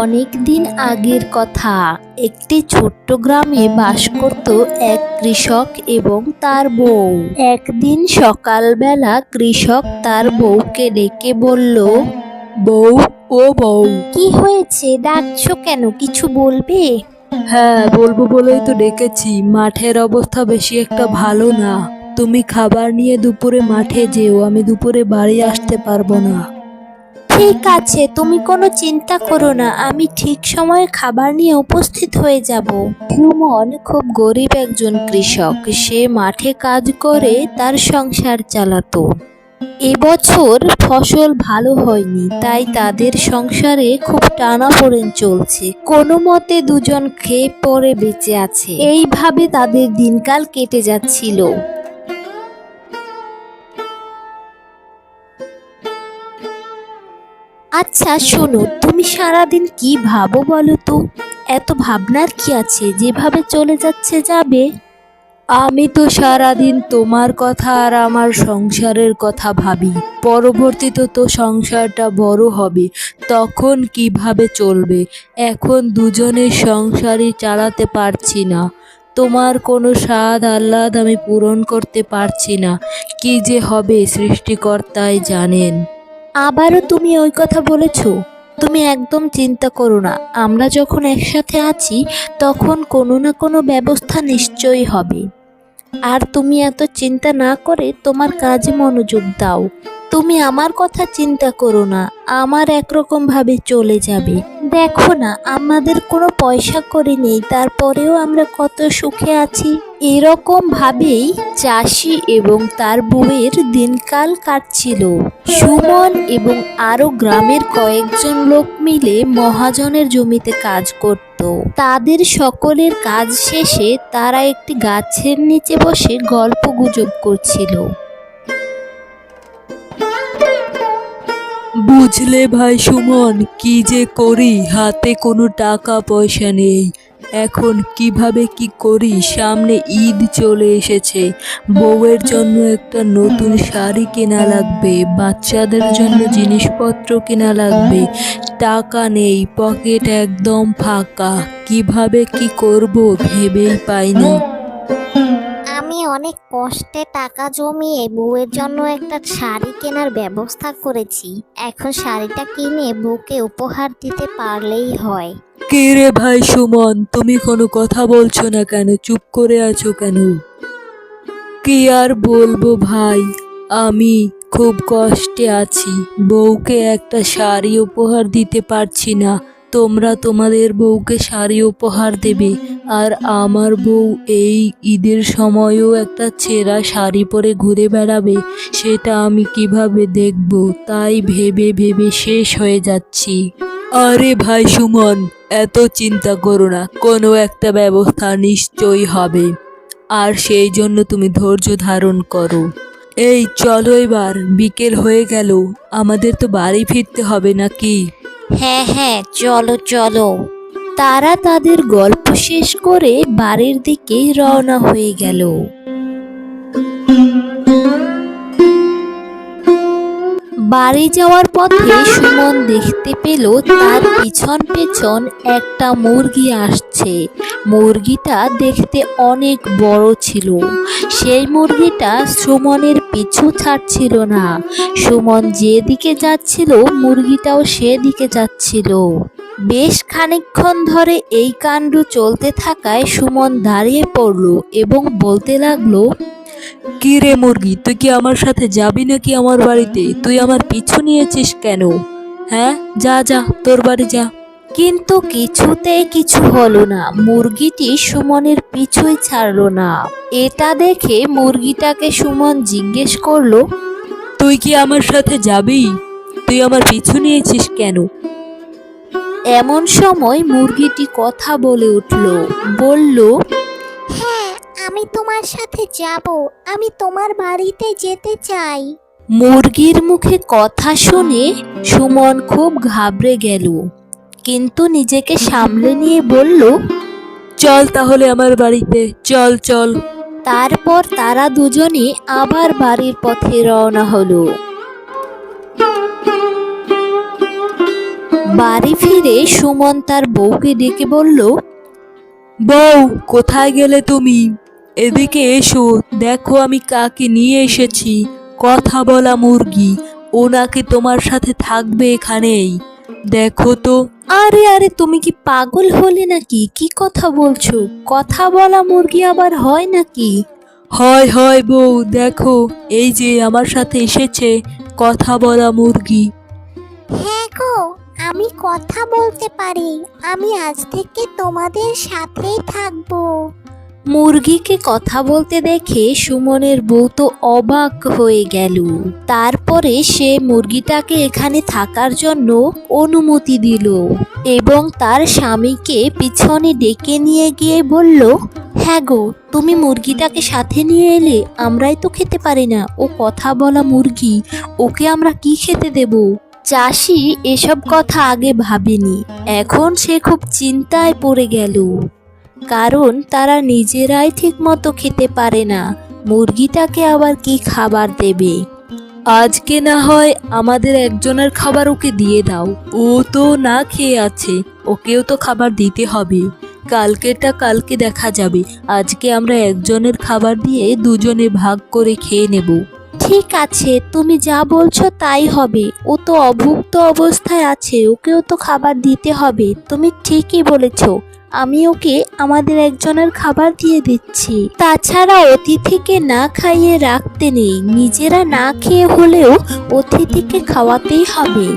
অনেক দিন আগের কথা। একটি ছোট্ট গ্রামে বাস করত এক কৃষক এবং তার বউ। একদিন সকালবেলা কৃষক তার বউকে ডেকে বলল, বউ, ও বউ। কি হয়েছে, ডাকছো কেন, কিছু বলবে? হ্যাঁ, বলবো বলেই তো ডেকেছি। মাঠের অবস্থা বেশি একটা ভালো না। তুমি খাবার নিয়ে দুপুরে মাঠে যেও, আমি দুপুরে বাড়ি আসতে পারবো না। ঠিক আছে, তুমি কোনো চিন্তা করো না, আমি ঠিক সময়ে খাবার নিয়ে উপস্থিত হয়ে যাব। সুমন খুব গরিব একজন কৃষক। সে মাঠে কাজ করে তার সংসার চালাতো। এবছর ফসল ভালো হয়নি, তাই তাদের সংসারে খুব টানাপোড়েন চলছে। কোনো মতে দুজন খেয়ে পরে বেঁচে আছে। এইভাবে তাদের দিনকাল কেটে যাচ্ছিল। আচ্ছা শোনো, তুমি সারাদিন কি ভাবো বলো তো? এত ভাবনার কি আছে, যেভাবে চলে যাচ্ছে যাবে। আমি তো সারাদিন তোমার কথা আর আমার সংসারের কথা ভাবি। পরবর্তীতে তো সংসারটা বড় হবে, তখন কিভাবে চলবে। এখন দুজনের সংসারই চালাতে পারছি না। তোমার কোনো স্বাদ আহ্লাদ আমি পূরণ করতে পারছি না। কি যে হবে সৃষ্টিকর্তাই জানেন। আবারও তুমি ওই কথা বলেছ? তুমি একদম চিন্তা করো না, আমরা যখন একসাথে আছি তখন কোনো না কোনো ব্যবস্থা নিশ্চয়ই হবে। আর তুমি এত চিন্তা না করে তোমার কাজে মনোযোগ দাও। তুমি আমার কথা চিন্তা করো না, আমার একরকম ভাবে চলে যাবে। দেখো না, আমাদের কোনো পয়সা করি নেই, তারপরেও আমরা কত সুখে আছি। এরকম ভাবেই চাষি এবং তার বউয়ের দিনকাল কাটছিল। সুমন এবং আরো গ্রামের কয়েকজন লোক মিলে মহাজনের জমিতে কাজ করত। তাদের সকলের কাজ শেষে তারা একটি গাছের নিচে বসে গল্প গুজব করছিল। বুঝলে ভাই সুমন, কি যে করি, হাতে কোনো টাকা পয়সা নেই। এখন কিভাবে কি করি। সামনে ঈদ চলে এসেছে, বউয়ের জন্য একটা নতুন শাড়ি কেনা লাগবে, বাচ্চাদের জন্য জিনিসপত্র কেনা লাগবে। টাকা নেই, পকেট একদম ফাঁকা। কিভাবে কি করব ভেবেই পাই না। আমি অনেক কষ্টে টাকা জমিয়ে বউয়ের জন্য একটা শাড়ি কেনার ব্যবস্থা করেছি। এখন শাড়িটা কিনে বউকে উপহার দিতে পারলেই হয়। কে রে ভাই সুমন, তুমি কোনো কথা বলছো না কেন, চুপ করে আছো কেন? কি আর বলবো ভাই, আমি খুব কষ্টে আছি। বউকে একটা শাড়ি উপহার দিতে পারছি না। তোমরা তোমাদের বউকে শাড়ি উপহার দেবে, আর আমার বউ এই ঈদের সময়ও একটা ছেঁড়া শাড়ি পরে ঘুরে বেড়াবে। সেটা আমি কিভাবে দেখব, তাই ভেবে ভেবে শেষ হয়ে যাচ্ছি। আরে ভাই সুমন, এত চিন্তা করো না, কোনো একটা ব্যবস্থা নিশ্চয়ই হবে। আর সেই জন্য তুমি ধৈর্য ধারণ করো। এই চলো, এবার বিকেল হয়ে গেল, আমাদের তো বাড়ি ফিরতে হবে নাকি? হ্যাঁ হ্যাঁ, চলো চলো। তারা তাদের গল্প শেষ করে বাড়ির দিকে রওনা হয়ে গেল। বাড়ি যাওয়ার পথে সুমন দেখতে পেল তার পিছন পেছন একটা মুরগি আসছে। মুরগিটা দেখতে অনেক বড় ছিল। সেই মুরগিটা সুমনের পিছু ছাড়ছিল না। সুমন যেদিকে যাচ্ছিল মুরগিটাও সেদিকে যাচ্ছিল। বেশ খানিকক্ষণ ধরে এই কাণ্ড চলতে থাকায় সুমন দাঁড়িয়ে পড়ল এবং বলতে লাগলো, কি রে মুরগি, তুই কি আমার সাথে যাবি নাকি আমার বাড়িতে? তুই আমার পিছু নিয়েছিস কেন? হ্যাঁ, যা যা, তোর বাড়ি যা। কিন্তু কিছুতেই কিছু হলো না, মুরগিটি সুমনের পিছুই ছাড়লো না। এটা দেখে মুরগিটাকে সুমন জিজ্ঞেস করলো, তুই কি আমার সাথে যাবি? তুই আমার পিছু নিয়েছিস কেন? এমন সময় মুরগিটি কথা বলে উঠল, বলল, হ্যাঁ, আমি তোমার সাথে যাব। আমি তোমার বাড়িতে যেতে চাই। মুরগির মুখে কথা শুনে সুমন খুব ঘাবড়ে গেল, কিন্তু নিজেকে সামলে নিয়ে বলল, চল তাহলে আমার বাড়িতে, চল চল। তারপর তারা দুজনে আবার বাড়ির পথে রওনা হলো। বাড়ি ফিরে সুমন তার বউকে ডেকে বলল, বউ, কোথায় গেলে তুমি? এদিকে এসো, দেখো আমি কাকে নিয়ে এসেছি। কথা বলা মুরগি, ও নাকি তোমার সাথে থাকবে এখানেই। দেখো তো। আরে আরে, তুমি কি পাগল হলে নাকি? কি কথা বলছো? কথা বলা মুরগি আবার হয় নাকি? হয় হয় বউ, দেখো এই যে আমার সাথে এসেছে কথা বলা মুরগি। হ্যাঁ গো, আমি কথা বলতে পারি। আমি আজ থেকে তোমাদের সাথেই থাকবো। মুরগিকে কথা বলতে দেখে সুমনের বউ তো অবাক হয়ে গেল। তারপরে সে মুরগিটাকে এখানে থাকার জন্য অনুমতি দিল এবং তার স্বামীকে পিছনে ডেকে নিয়ে গিয়ে বলল, হ্যাঁ গো, তুমি মুরগিটাকে সাথে নিয়ে এলে, আমরাই তো খেতে পারি না। ও কথা বলা মুরগি, ওকে আমরা কি খেতে দেব? চাষি এসব কথা আগে ভাবেনি। এখন সে খুব চিন্তায় পড়ে গেল, কারণ তারা নিজেরাই ঠিকমতো খেতে পারে না, মুরগিটাকে আবার কি খাবার দেবে। আজকে না হয় আমাদের একজনের খাবার ওকে দিয়ে দাও। ও তো না খেয়ে আছে, ওকেও তো খাবার দিতে হবে। কালকেটা কালকে দেখা যাবে। আজকে আমরা একজনের খাবার দিয়ে দুজনে ভাগ করে খেয়ে নেব। ঠিক আছে, তুমি যা বলছো তাই হবে। ও তো অভুক্ত অবস্থায় আছে, ওকেও তো খাবার দিতে হবে। তুমি ঠিকই বলেছো, আমি ওকে আমাদের একজনের খাবার দিয়ে দিচ্ছি। তাছাড়া অতিথিকে না খাইয়ে রাখতে নেই, নিজেরা না খেয়ে হলেও অতিথিকে খাওয়াতেই হবে।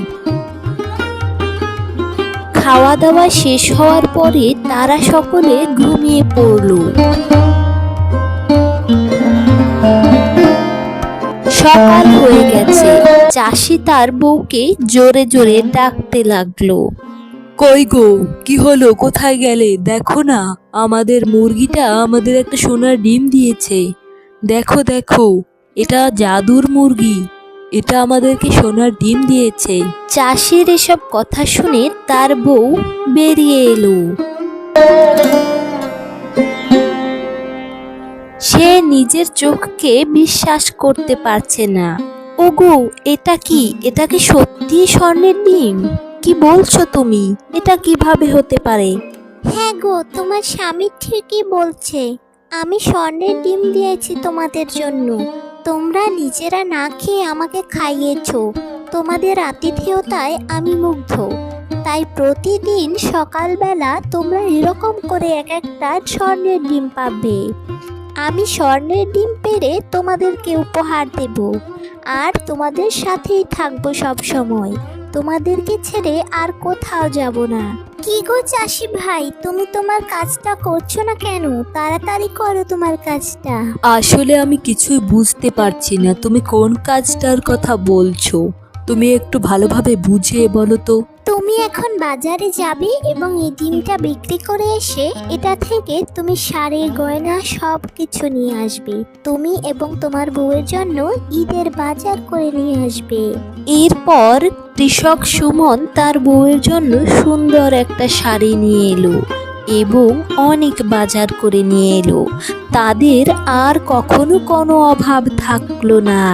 খাওয়া দাওয়া শেষ হওয়ার পরে তারা সকলে ঘুমিয়ে পড়ল। সকাল হয়ে গেছে। চাষি তার বউকে জোরে জোরে ডাকতে লাগলো। কই গো, কি হলো? কোথায় গেলে? দেখো না, আমাদের মুরগিটা আমাদের একটা সোনার ডিম দিয়েছে। দেখো দেখো, এটা জাদুর মুরগি, এটা আমাদেরকে সোনার ডিম দিয়েছে। চাষির এসব কথা শুনে তার বউ বেরিয়ে এলো। সে নিজের চোখকে বিশ্বাস করতে পারছে না। ওগো, এটা কি? এটা কি সত্যি স্বর্ণের ডিম? কি বলছো তুমি? এটা কিভাবে হতে পারে? হ্যাঁ গো, তোমার স্বামী ঠিকই বলছে। আমি স্বর্ণের ডিম দিয়েছি তোমাদের জন্য। তোমরা নিজেরা না খেয়ে আমাকে খাইয়েছো। তোমাদের আতিথেয়তায় আমি মুগ্ধ। তাই প্রতিদিন সকালবেলা তোমরা এরকম করে এক একটা স্বর্ণের ডিম পাবে। আমি স্বর্ণের ডিম পেড়ে তোমাদেরকে উপহার দেব, আর তোমাদের সাথেই থাকবো সব সময়। তোমাদেরকে ছেড়ে আর কোথাও যাব না। কি গো চাষি ভাই, তুমি তোমার কাজটা করছো না কেন? তাড়াতাড়ি করো তোমার কাজটা। আসলে আমি কিছুই বুঝতে পারছি না, তুমি কোন কাজটার কথা বলছো। তুমি একটু ভালোভাবে বুঝিয়ে বলো তো। তুমি এখন বাজারে যাবে এবং এই ডিমটা বিক্রি করে এসে এটা থেকে তুমি শাড়ির গয়না সব কিছু নিয়ে আসবে। তুমি এবং তোমার বউয়ের জন্য ঈদের বাজার করে নিয়ে আসবে। এরপর কৃষক সুমন তার বউয়ের জন্য সুন্দর একটা শাড়ি নিয়ে এলো এবং অনেক বাজার করে নিয়ে এলো। তাদের আর কখনো কোনো অভাব থাকলো না।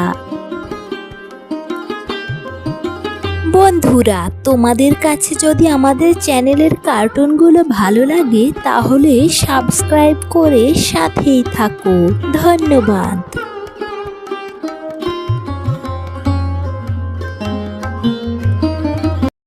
বন্ধুরা, তোমাদের কাছে যদি আমাদের চ্যানেলের কার্টুনগুলো ভালো লাগে তাহলে সাবস্ক্রাইব করে সাথেই থাকো। ধন্যবাদ।